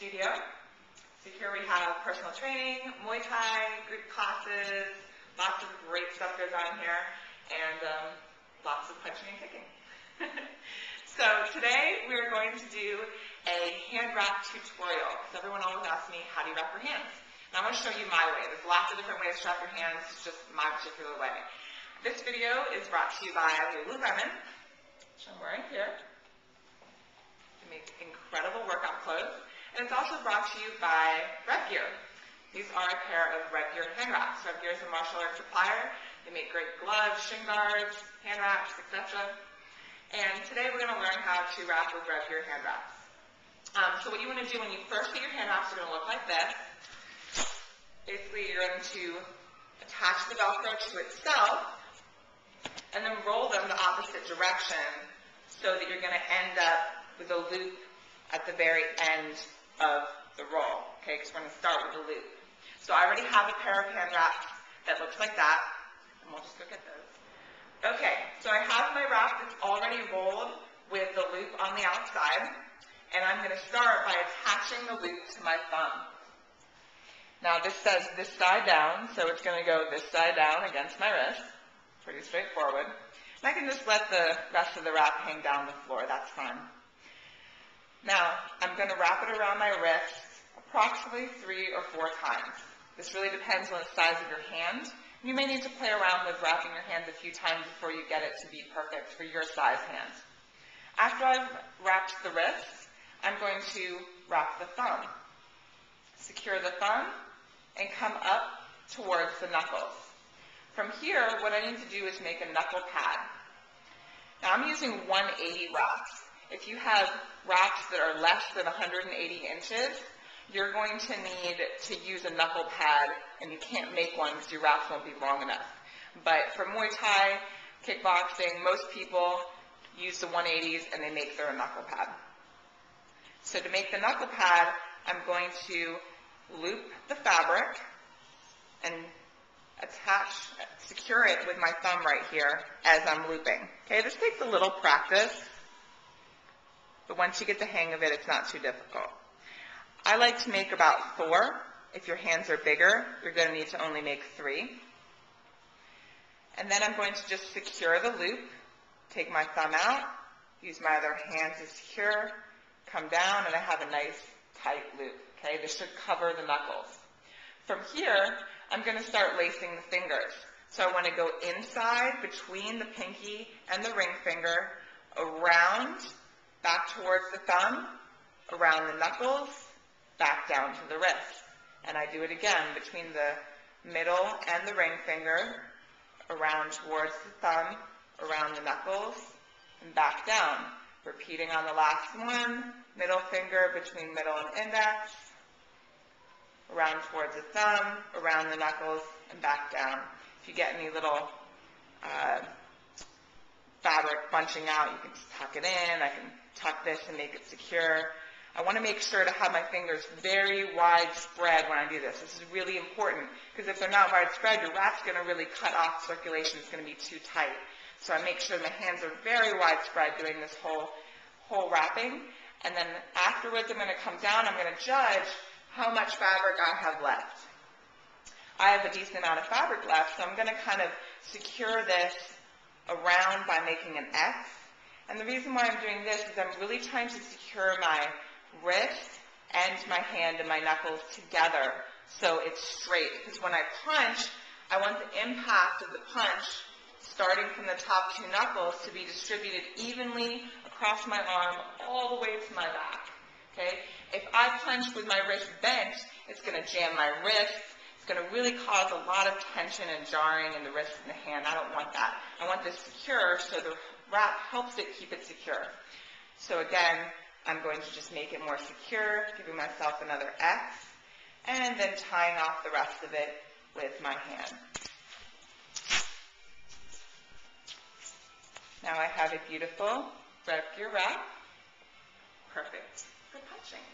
studio. So here we have personal training, Muay Thai, group classes, lots of great stuff goes on here, and lots of punching and kicking. So today we're going to do a hand wrap tutorial. So everyone always asks me, how do you wrap your hands? And I'm going to show you my way. There's lots of different ways to wrap your hands, it's just my particular way. This video is brought to you by Lululemon, which I'm wearing here. They make incredible workout clothes. And it's also brought to you by Vivien. These are a pair of Vivien hand wraps. Vivien is a martial arts supplier. They make great gloves, shin guards, hand wraps, etc. And today we're going to learn how to wrap with Vivien hand wraps. So what you want to do when you first get your hand wraps are going to look like this. Basically, you're going to attach the Velcro to itself and then roll them the opposite direction so that you're going to end up with a loop at the very end of the roll, okay, because we're going to start with a loop. So I already have a pair of hand wraps that looks like that, and we'll just go get those. Okay, so I have my wrap that's already rolled with the loop on the outside, and I'm going to start by attaching the loop to my thumb. Now this says this side down, so it's going to go this side down against my wrist. Pretty straightforward. And I can just let the rest of the wrap hang down the floor, that's fine. Now, I'm going to wrap it around my wrist approximately 3 or 4 times. This really depends on the size of your hand. You may need to play around with wrapping your hands a few times before you get it to be perfect for your size hands. After I've wrapped the wrist, I'm going to wrap the thumb. Secure the thumb and come up towards the knuckles. From here, what I need to do is make a knuckle pad. Now, I'm using 180 wraps. If you have wraps that are less than 180 inches, you're going to need to use a knuckle pad, and you can't make one because your wraps won't be long enough. But for Muay Thai, kickboxing, most people use the 180s and they make their knuckle pad. So to make the knuckle pad, I'm going to loop the fabric and secure it with my thumb right here as I'm looping. Okay, this takes a little practice. But once you get the hang of it, it's not too difficult. I like to make about 4. If your hands are bigger, you're going to need to only make 3. And then I'm going to just secure the loop, take my thumb out, use my other hand to secure, come down, and I have a nice tight loop. Okay, this should cover the knuckles. From here, I'm going to start lacing the fingers. So I want to go inside between the pinky and the ring finger, around, back towards the thumb, around the knuckles, back down to the wrist. And I do it again between the middle and the ring finger, around towards the thumb, around the knuckles, and back down. Repeating on the last one, middle finger between middle and index, around towards the thumb, around the knuckles, and back down. If you get any little fabric bunching out, you can just tuck it in. I can tuck this and make it secure. I want to make sure to have my fingers very widespread when I do this. This is really important because if they're not widespread, your wrap's going to really cut off circulation. It's going to be too tight. So I make sure my hands are very widespread doing this whole wrapping. And then afterwards, I'm going to come down. I'm going to judge how much fabric I have left. I have a decent amount of fabric left, so I'm going to kind of secure this around by making an X. And the reason why I'm doing this is I'm really trying to secure my wrist and my hand and my knuckles together so it's straight. Because when I punch, I want the impact of the punch starting from the top 2 knuckles to be distributed evenly across my arm all the way to my back. Okay? If I punch with my wrist bent, it's going to jam my wrist. It's going to really cause a lot of tension and jarring in the wrist and the hand. I don't want that. I want this secure so the wrap helps it keep it secure. So again, I'm going to just make it more secure, giving myself another X, and then tying off the rest of it with my hand. Now I have a beautiful Vivien wrap, perfect for punching.